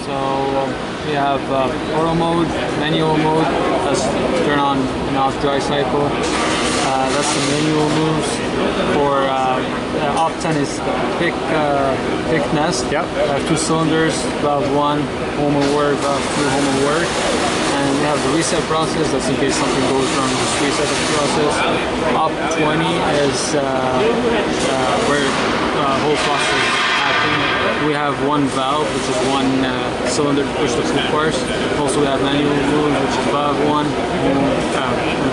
So we have auto mode, manual mode. That's turn on and off dry cycle. That's the manual moves. For op 10 is the pick nest. Yep. 2 cylinders, valve 1, home and work, valve 2, home and work. And we have the reset process. That's in case something goes wrong, just reset the process. Op 20 is where the whole process is happening. We have 1 valve, which is 1 cylinder to push the 2 parts. Also we have manual mode, which is valve 1,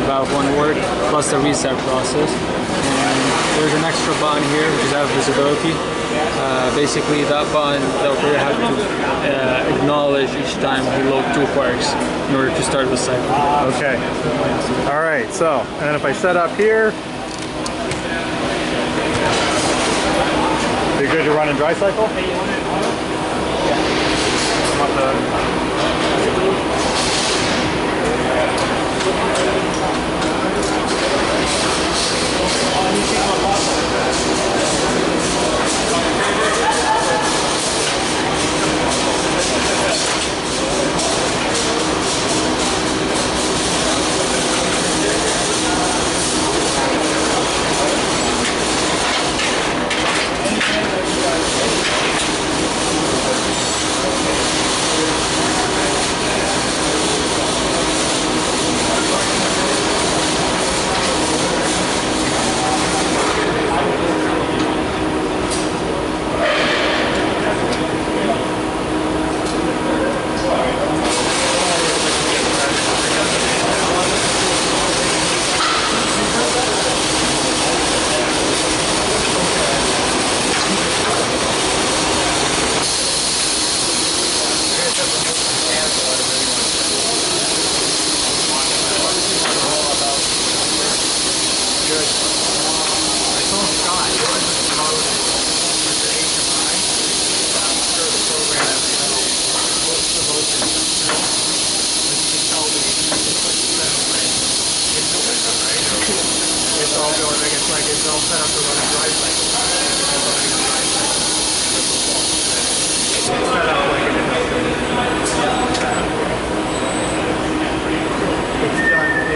valve 1 work, plus the reset process. And there's an extra button here, which is have visibility. Basically that button, the operator has to acknowledge each time we load 2 parts in order to start the cycle. Okay. All right, so, and then if I set up here, you're good to run in dry cycle? It's all set up to run a dry cycle. It's set up like it is. It's done in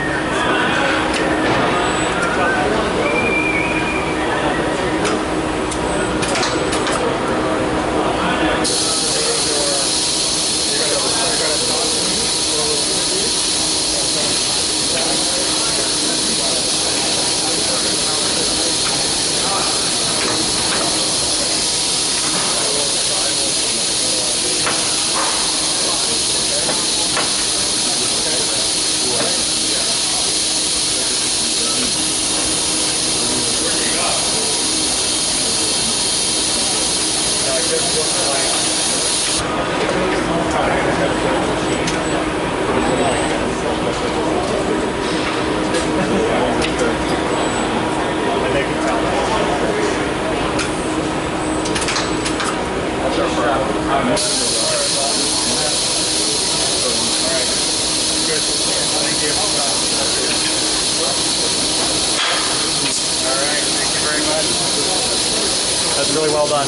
That's really well done.